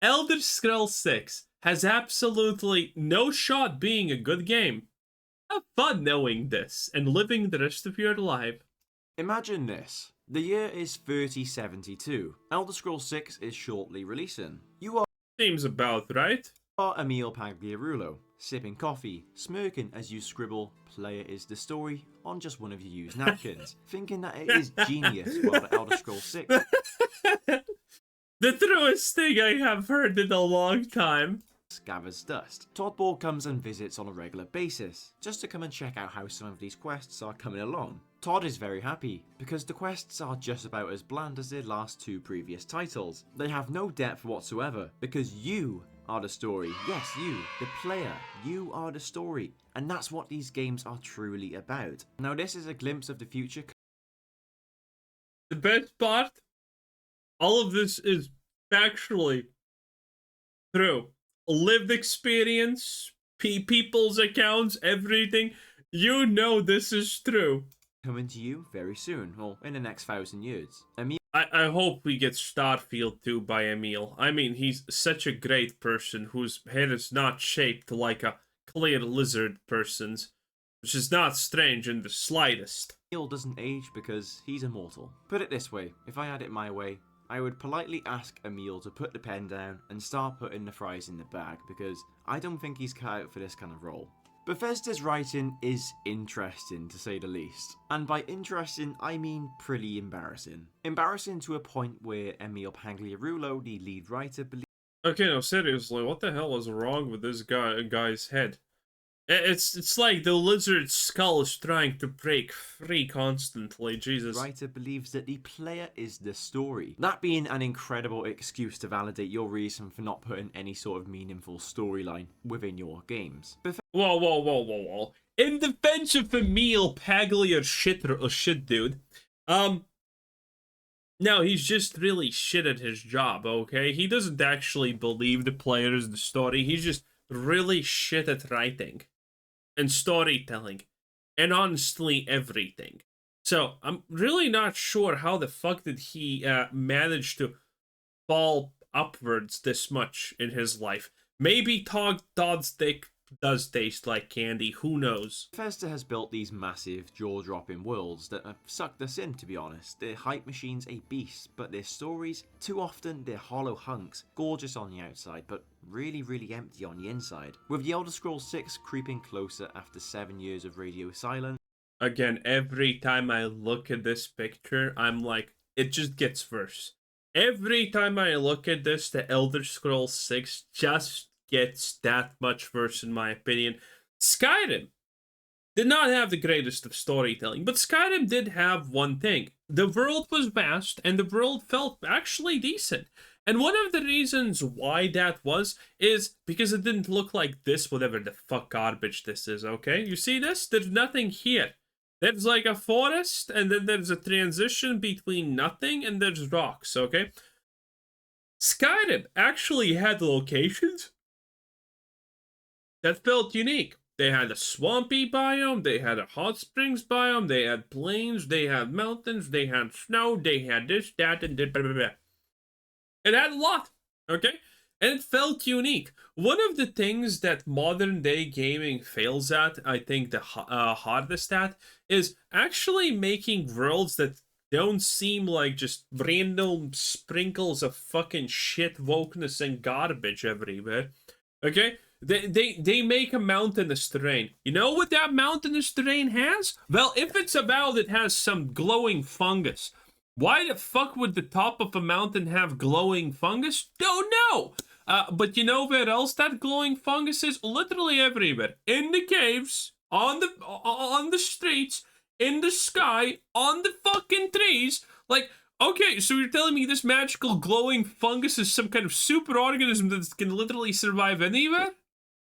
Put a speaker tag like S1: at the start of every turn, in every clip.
S1: Elder Scrolls 6 has absolutely no shot being a good game. Have fun knowing this and living the rest of your life.
S2: Imagine this. The year is 3072. Elder Scrolls 6 is shortly releasing. You
S1: Seems about right.
S2: are Emil Pagliarulo, sipping coffee, smirking as you scribble "Player is the story" on just one of your used napkins, thinking that it is genius while the Elder Scrolls 6
S1: The truest thing I have heard in a long time.
S2: gathers dust. Todd Ball comes and visits on a regular basis, just to come and check out how some of these quests are coming along. Todd is very happy, because the quests are just about as bland as their last two previous titles. They have no depth whatsoever, because you are the story. Yes, you, the player, you are the story. And that's what these games are truly about. Now this is a glimpse of the future.
S1: The best part, all of this is factually true. Lived experience, people's accounts, everything. You know this is true.
S2: Coming to you very soon, or in the next 1,000 years.
S1: I hope we get Starfield 2 by Emil. I mean, he's such a great person whose head is not shaped like a clear lizard person's, which is not strange in the slightest.
S2: Emil doesn't age because he's immortal. Put it this way, if I had it my way, I would politely ask Emil to put the pen down and start putting the fries in the bag, because I don't think he's cut out for this kind of role. Bethesda's writing is interesting, to say the least. And by interesting, I mean pretty embarrassing. Embarrassing to a point where Emil Pagliarulo, the lead writer, believes
S1: Okay, no, seriously, what the hell is wrong with this guy's head? It's like the lizard skull is trying to break free constantly, Jesus.
S2: writer believes that the player is the story. That being an incredible excuse to validate your reason for not putting any sort of meaningful storyline within your games.
S1: Whoa. In defense of Emil Paglia shit dude, no, he's just really shit at his job, okay? He doesn't actually believe the player is the story. He's just really shit at writing and storytelling and honestly everything. So I'm really not sure how the fuck did he manage to fall upwards this much in his life. Maybe Todd's dick does taste like candy, who knows?
S2: Bethesda has built these massive, jaw-dropping worlds that have sucked us in, to be honest. Their hype machine's a beast, but their stories, too often they're hollow hunks, gorgeous on the outside, but really empty on the inside. With the Elder Scrolls 6 creeping closer after 7 years of radio silence,
S1: Again, every time I look at this picture, I'm like, it just gets worse. Every time I look at this, the Elder Scrolls 6 just gets that much worse in my opinion. Skyrim did not have the greatest of storytelling, but Skyrim did have one thing. The world was vast, and the world felt actually decent. And one of the reasons why that was is because it didn't look like this, whatever the fuck garbage this is, okay? You see this? There's nothing here. There's like a forest, and then there's a transition between nothing, and there's rocks, okay? Skyrim actually had locations that felt unique. They had a swampy biome, they had a hot springs biome, they had plains, they had mountains, they had snow, they had this, that, and blah, blah, blah. It had a lot, okay? And it felt unique. One of the things that modern day gaming fails at, I think the hardest at, is actually making worlds that don't seem like just random sprinkles of fucking shit, wokeness, and garbage everywhere. Okay? They make a mountainous terrain. You know what that mountainous terrain has? Well, if it's about it has some glowing fungus. Why the fuck would the top of a mountain have glowing fungus? Don't know. But you know where else that glowing fungus is? Literally everywhere. In the caves, on the streets, in the sky, on the fucking trees. Like, okay, so you're telling me this magical glowing fungus is some kind of super organism that can literally survive anywhere?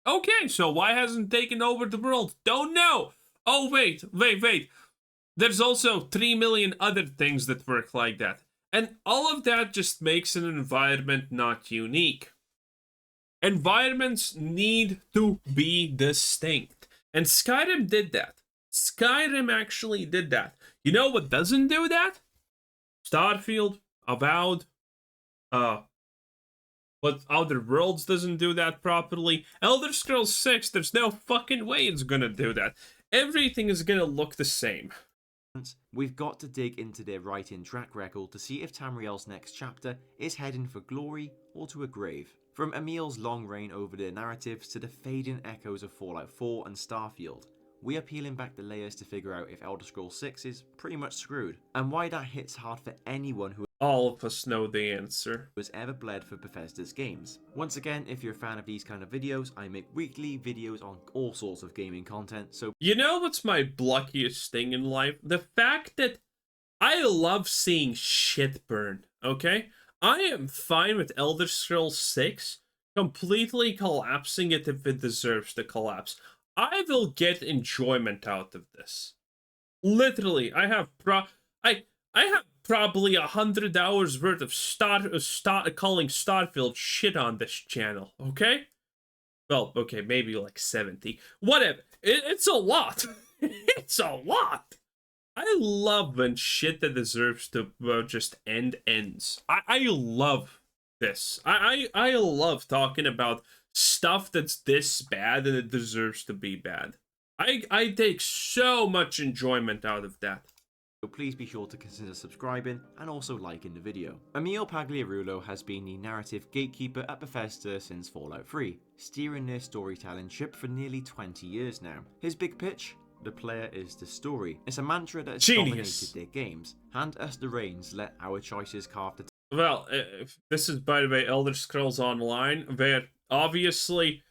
S1: Okay, so why hasn't it taken over the world? Don't know. Oh, wait. There's also 3 million other things that work like that. And all of that just makes an environment not unique. Environments need to be distinct. And Skyrim did that. Skyrim actually did that. You know what doesn't do that? Starfield, Avowed, but Outer Worlds doesn't do that properly. Elder Scrolls 6, there's no fucking way it's gonna do that. Everything is gonna look the same.
S2: We've got to dig into their writing track record to see if Tamriel's next chapter is heading for glory or to a grave. From Emil's long reign over their narratives to the fading echoes of Fallout 4 and Starfield, we are peeling back the layers to figure out if Elder Scrolls 6 is pretty much screwed, and why that hits hard for anyone who
S1: All of us know the answer.
S2: has ever bled for Bethesda's games. Once again, if you're a fan of these kind of videos, I make weekly videos on all sorts of gaming content, so
S1: You know what's my luckiest thing in life? The fact that I love seeing shit burn, okay? I am fine with Elder Scrolls 6 completely collapsing it if it deserves to collapse. I will get enjoyment out of this. Literally, I have probably 100 hours worth of calling Starfield shit on this channel, okay? Well, okay, maybe like 70. Whatever. It's a lot. It's a lot. I love when shit that deserves to just ends. I love this. I love talking about stuff that's this bad and it deserves to be bad. I take so much enjoyment out of that.
S2: So please be sure to consider subscribing and also liking the video. Emil Pagliarulo has been the narrative gatekeeper at Bethesda since Fallout 3, steering their storytelling ship for nearly 20 years now. His big pitch? The player is the story. It's a mantra that has dominated their games. Hand us the reins, let our choices carve the
S1: Well, this is, by the way, Elder Scrolls Online, where obviously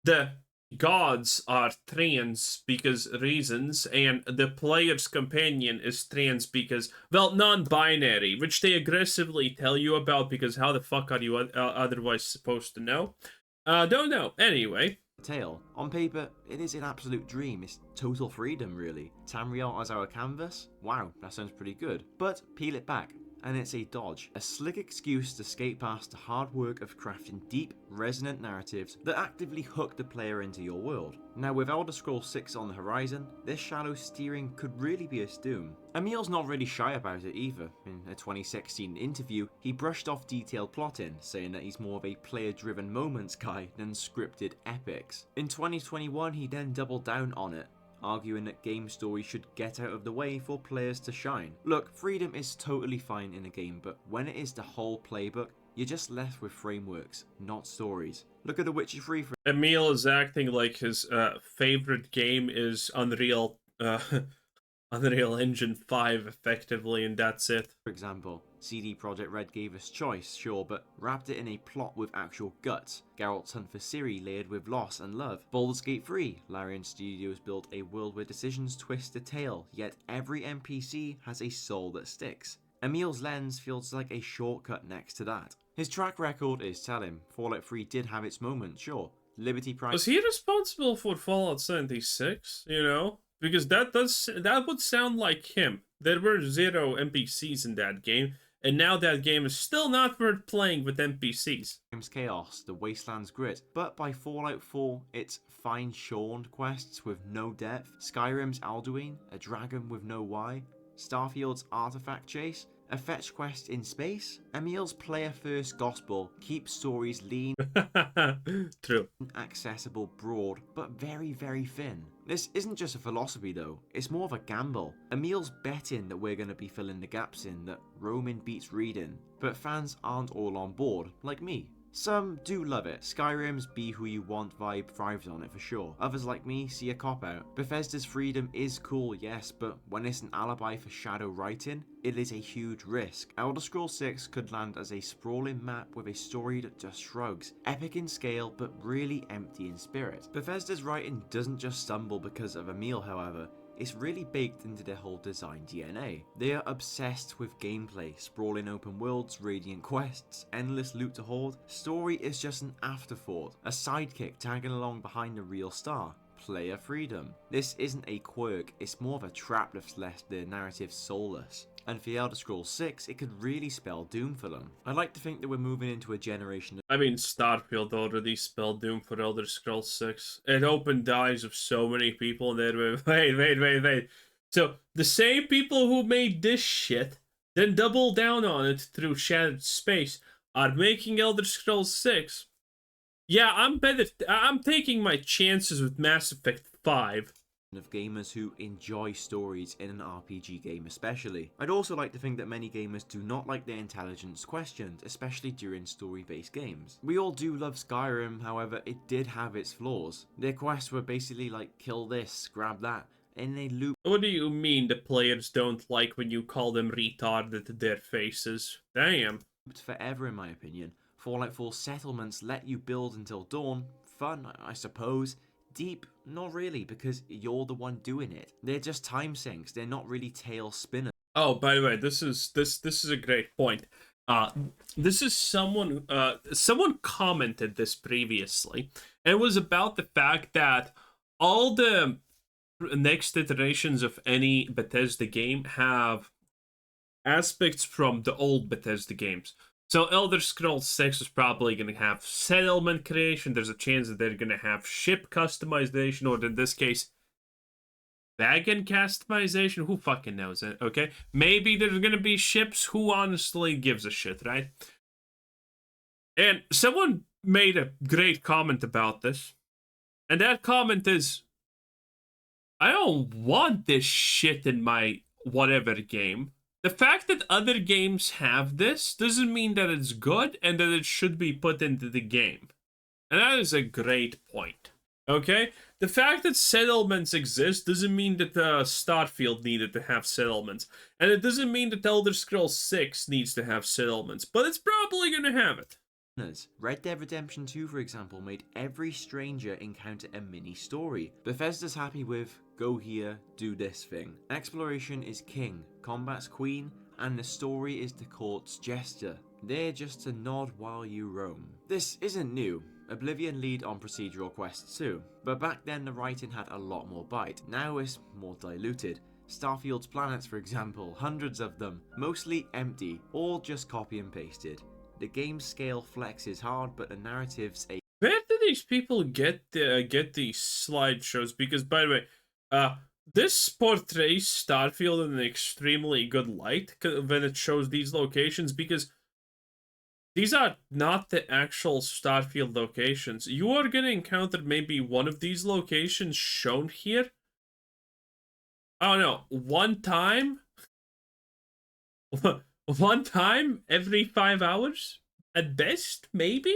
S1: the gods are trans because reasons, and the player's companion is trans because, well, non-binary, which they aggressively tell you about because how the fuck are you otherwise supposed to know? Don't know. Anyway.
S2: Tale. On paper, it is an absolute dream. It's total freedom, really. Tamriel as our canvas? Wow, that sounds pretty good. But peel it back, and it's a dodge. A slick excuse to skate past the hard work of crafting deep, resonant narratives that actively hook the player into your world. Now with Elder Scrolls 6 on the horizon, this shallow steering could really be its doom. Emil's not really shy about it either. In a 2016 interview, he brushed off detailed plotting, saying that he's more of a player-driven moments guy than scripted epics. In 2021, he then doubled down on it, arguing that game stories should get out of the way for players to shine. Look, freedom is totally fine in a game, but when it is the whole playbook, you're just left with frameworks, not stories. Look at The Witcher 3 for
S1: Emil is acting like his favorite game is Unreal Engine 5 effectively, and that's it.
S2: For example, CD Projekt Red gave us choice, sure, but wrapped it in a plot with actual guts. Geralt's hunt for Ciri layered with loss and love. Baldur's Gate 3, Larian Studios built a world where decisions twist the tale, yet every NPC has a soul that sticks. Emil's lens feels like a shortcut next to that. His track record is telling. Fallout 3 did have its moment, sure. Liberty Prime.
S1: Was he responsible for Fallout 76? You know? Because that would sound like him. There were 0 NPCs in that game, and now that game is still not worth playing with NPCs.
S2: Chaos, the Wasteland's grit, but by Fallout 4, it's fine-shorn quests with no depth, Skyrim's Alduin, a dragon with no why, Starfield's artifact chase, a fetch quest in space. Emil's player-first gospel keeps stories lean,
S1: true,
S2: accessible, broad, but very, very thin. This isn't just a philosophy though, it's more of a gamble. Emil's betting that we're going to be filling the gaps in, that roaming beats reading, but fans aren't all on board, like me. Some do love it. Skyrim's be who you want vibe thrives on it for sure. Others like me see a cop-out. Bethesda's freedom is cool, yes, but when it's an alibi for shadow writing, it is a huge risk. Elder Scrolls 6 could land as a sprawling map with a story that just shrugs. Epic in scale, but really empty in spirit. Bethesda's writing doesn't just stumble because of Emil, however. It's really baked into their whole design DNA. They are obsessed with gameplay, sprawling open worlds, radiant quests, endless loot to hoard. Story is just an afterthought, a sidekick tagging along behind the real star. Player freedom. This isn't a quirk, it's more of a trap that's left their narrative soulless. And for Elder Scrolls 6, it could really spell doom for them. I'd like to think that we're moving into a generation.
S1: I mean, Starfield already spelled doom for Elder Scrolls 6. It opened the eyes of so many people, and then wait. So, the same people who made this shit, then double down on it through Shattered Space, are making Elder Scrolls 6. Yeah, I'm taking my chances with Mass Effect 5.
S2: Of gamers who enjoy stories in an RPG game especially. I'd also like to think that many gamers do not like their intelligence questioned, especially during story-based games. We all do love Skyrim, however, it did have its flaws. Their quests were basically like, kill this, grab that, and they loop.
S1: What do you mean the players don't like when you call them retarded to their faces? Damn.
S2: Forever in my opinion. Fallout 4 settlements let you build until dawn. Fun, I suppose. Deep? Not really, because you're the one doing it. They're just time sinks. They're not really tail spinners.
S1: Oh, by the way, this is a great point. This is someone commented this previously, and it was about the fact that all the next iterations of any Bethesda game have aspects from the old Bethesda games. So Elder Scrolls 6 is probably going to have settlement creation. There's a chance that they're going to have ship customization, or in this case, wagon customization. Who fucking knows it, okay? Maybe there's going to be ships. Who honestly gives a shit, right? And someone made a great comment about this. And that comment is, I don't want this shit in my whatever game. The fact that other games have this doesn't mean that it's good and that it should be put into the game. And that is a great point. Okay? The fact that settlements exist doesn't mean that Starfield needed to have settlements. And it doesn't mean that Elder Scrolls 6 needs to have settlements. But it's probably going to have it.
S2: Red Dead Redemption 2, for example, made every stranger encounter a mini story. Bethesda's happy with go here, do this thing. Exploration is king, combat's queen, and the story is the court's jester. They're just to nod while you roam. This isn't new. Oblivion lead on procedural quests too, but back then the writing had a lot more bite. Now it's more diluted. Starfield's planets, for example, hundreds of them, mostly empty, all just copy and pasted. The game scale flexes hard, but the narrative's a...
S1: Where do these people get these slideshows? Because, by the way, this portrays Starfield in an extremely good light when it shows these locations, because these are not the actual Starfield locations. You are going to encounter maybe one of these locations shown here. I don't know, one time every 5 hours at best, maybe?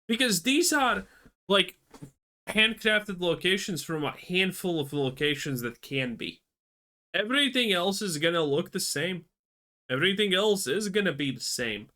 S1: Because these are like handcrafted locations from a handful of locations that can be. Everything else is gonna look the same. Everything else is gonna be the same.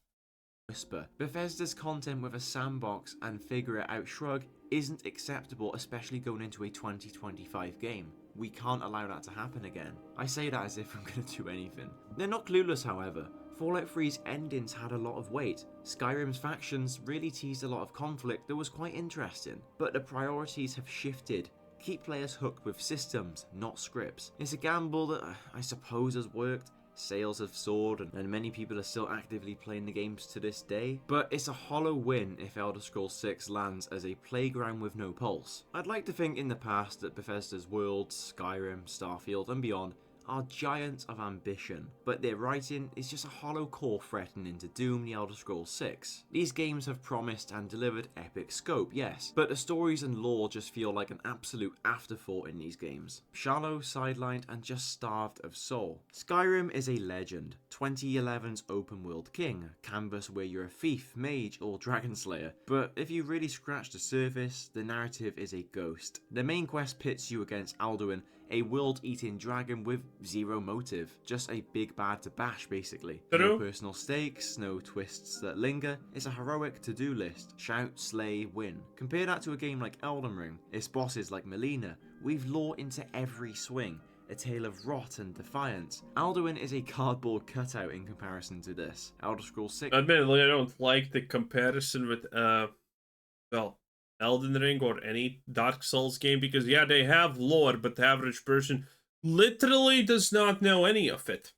S2: Whisper. Bethesda's content with a sandbox and figure it out shrug isn't acceptable, especially going into a 2025 game. We can't allow that to happen again. I say that as if I'm gonna do anything. They're not clueless, however. Fallout 3's endings had a lot of weight. Skyrim's factions really teased a lot of conflict that was quite interesting, but the priorities have shifted. Keep players hooked with systems, not scripts. It's a gamble that I suppose has worked. Sales have soared and many people are still actively playing the games to this day, but it's a hollow win if Elder Scrolls 6 lands as a playground with no pulse. I'd like to think in the past that Bethesda's worlds, Skyrim, Starfield and beyond are giants of ambition, but their writing is just a hollow core threatening to doom the Elder Scrolls 6. These games have promised and delivered epic scope, yes, but the stories and lore just feel like an absolute afterthought in these games. Shallow, sidelined, and just starved of soul. Skyrim is a legend, 2011's open world king, a canvas where you're a thief, mage, or dragon slayer, but if you really scratch the surface, the narrative is a ghost. The main quest pits you against Alduin, a world-eating dragon with zero motive. Just a big bad to bash, basically. No personal stakes, no twists that linger. It's a heroic to-do list. Shout, slay, win. Compare that to a game like Elden Ring. Its bosses like Melina weave lore into every swing. A tale of rot and defiance. Alduin is a cardboard cutout in comparison to this. Elder Scrolls 6...
S1: Admittedly, I don't like the comparison with, well, Elden Ring or any Dark Souls game, because yeah, they have lore, but the average person literally does not know any of it.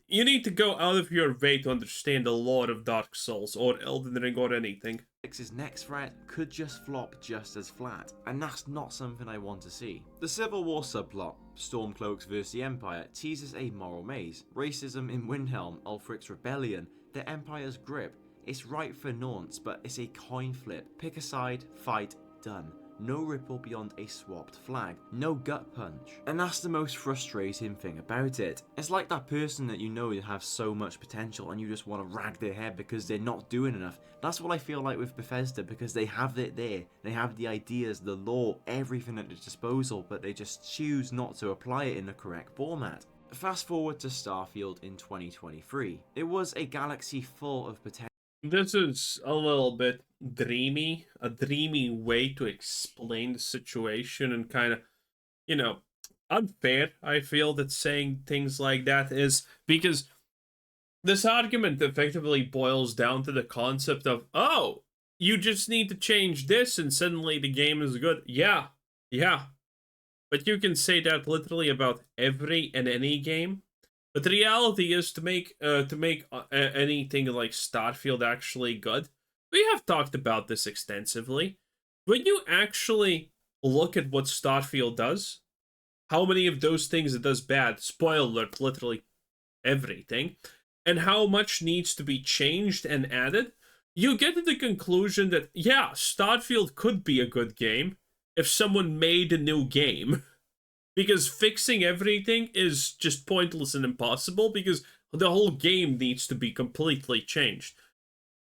S1: You need to go out of your way to understand the lore of Dark Souls or Elden Ring or anything.
S2: 6's next threat could just flop just as flat, and that's not something I want to see. The Civil War subplot, Stormcloaks vs the Empire, teases a moral maze. Racism in Windhelm, Ulfric's rebellion, the Empire's grip, It's right for nonce, but it's a coin flip. Pick a side, fight, done. No ripple beyond a swapped flag. No gut punch. And that's the most frustrating thing about it. It's like that person that you know you have so much potential and you just want to rag their head because they're not doing enough. That's what I feel like with Bethesda, because they have it there. They have the ideas, the lore, everything at their disposal, but they just choose not to apply it in the correct format. Fast forward to Starfield in 2023. It was a galaxy full of potential.
S1: This is a little bit dreamy, a dreamy way to explain the situation, and kind of, you know, unfair. I feel that saying things like that is, because this argument effectively boils down to the concept of, oh, you just need to change this and suddenly the game is good. Yeah. But you can say that literally about every and any game. But the reality is, to make anything like Starfield actually good, we have talked about this extensively. When you actually look at what Starfield does, how many of those things it does bad, spoiler alert, literally everything, and how much needs to be changed and added, you get to the conclusion that, yeah, Starfield could be a good game if someone made a new game. Because fixing everything is just pointless and impossible, because the whole game needs to be completely changed.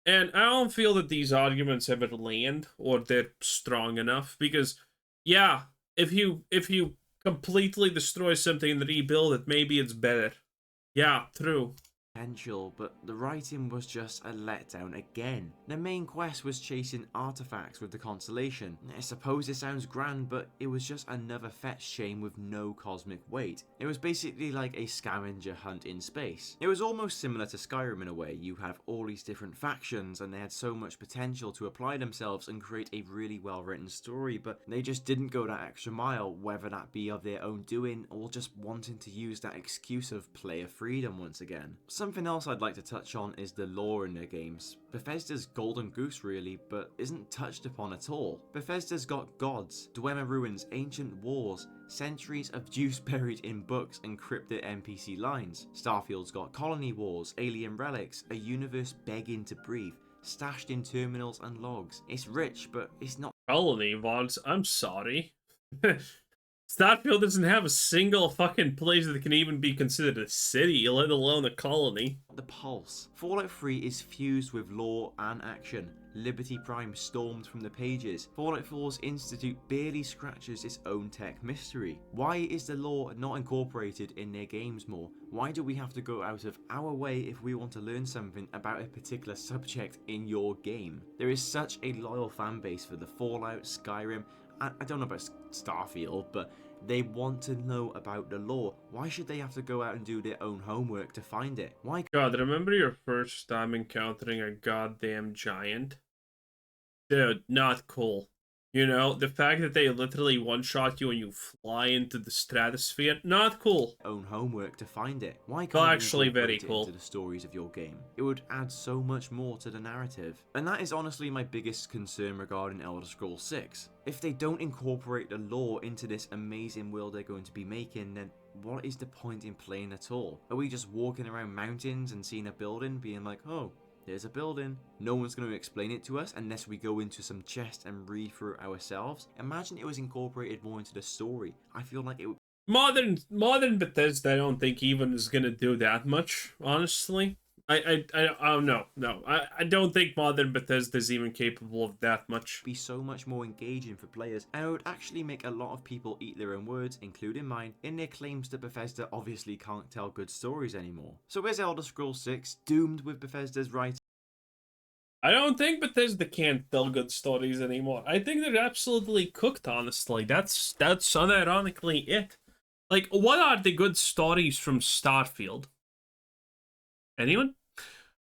S1: And I don't feel that these arguments ever land, or they're strong enough, because, yeah, if you completely destroy something and rebuild it, maybe it's better. Yeah, true.
S2: But the writing was just a letdown again. The main quest was chasing artifacts with the Constellation. I suppose it sounds grand, but it was just another fetch chain with no cosmic weight. It was basically like a scavenger hunt in space. It was almost similar to Skyrim in a way. You have all these different factions and they had so much potential to apply themselves and create a really well written story, but they just didn't go that extra mile, whether that be of their own doing or just wanting to use that excuse of player freedom once again. Something else I'd like to touch on is the lore in their games. Bethesda's golden goose really, but isn't touched upon at all. Bethesda's got gods, Dwemer ruins, ancient wars, centuries of juice buried in books and cryptic NPC lines. Starfield's got colony wars, alien relics, a universe begging to breathe, stashed in terminals and logs. It's rich, but it's not
S1: Colony wars, I'm sorry. Starfield doesn't have a single fucking place that can even be considered a city, let alone a colony.
S2: the pulse. Fallout 3 is fused with lore and action. Liberty Prime stormed from the pages. Fallout 4's Institute barely scratches its own tech mystery. Why is the lore not incorporated in their games more? Why do we have to go out of our way if we want to learn something about a particular subject in your game? There is such a loyal fan base for the Fallout, Skyrim, I don't know about Starfield, but they want to know about the lore. Why should they have to go out and do their own homework to find it? Why?
S1: God, remember your first time encountering a goddamn giant? Dude, not cool. You know, the fact that they literally one-shot you and you fly into the stratosphere, not cool.
S2: Own homework to find it. Why can't
S1: Well,
S2: you
S1: actually very
S2: incorporate it
S1: cool.
S2: into the stories of your game? It would add so much more to the narrative. And that is honestly my biggest concern regarding Elder Scrolls 6. If they don't incorporate the lore into this amazing world they're going to be making, then what is the point in playing at all? Are we just walking around mountains and seeing a building being like, oh, there's a building. No one's going to explain it to us unless we go into some chest and read through it ourselves. Imagine it was incorporated more into the story. I feel like it would.
S1: Modern Bethesda, I don't think even is gonna do that much, honestly. I don't know. No, I don't think modern Bethesda is even capable of that much.
S2: Be so much more engaging for players, and it would actually make a lot of people eat their own words, including mine, in their claims that Bethesda obviously can't tell good stories anymore. So is Elder Scrolls 6 doomed with Bethesda's writing?
S1: I don't think Bethesda can't tell good stories anymore. I think they're absolutely cooked, honestly. That's unironically it. Like, what are the good stories from Starfield? Anyone?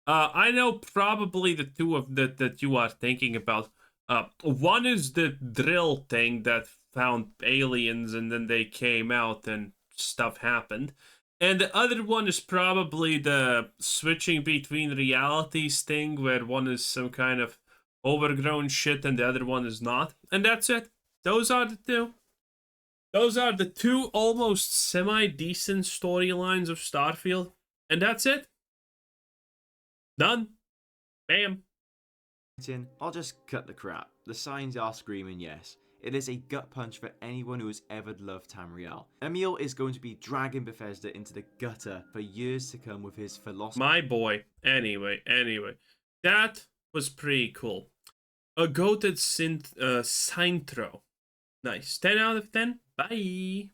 S1: I know probably the two of that you are thinking about. One is the drill thing that found aliens and then they came out and stuff happened. And the other one is probably the switching between realities thing, where one is some kind of overgrown shit and the other one is not. And that's it. Those are the two. Those are the two almost semi-decent storylines of Starfield. And that's it. Done. Bam.
S2: I'll just cut the crap. The signs are screaming yes. It is a gut punch for anyone who has ever loved Tamriel. Emil is going to be dragging Bethesda into the gutter for years to come with his philosophy.
S1: My boy. Anyway. That was pretty cool. A goated synth, Synthro. Nice. 10 out of 10. Bye.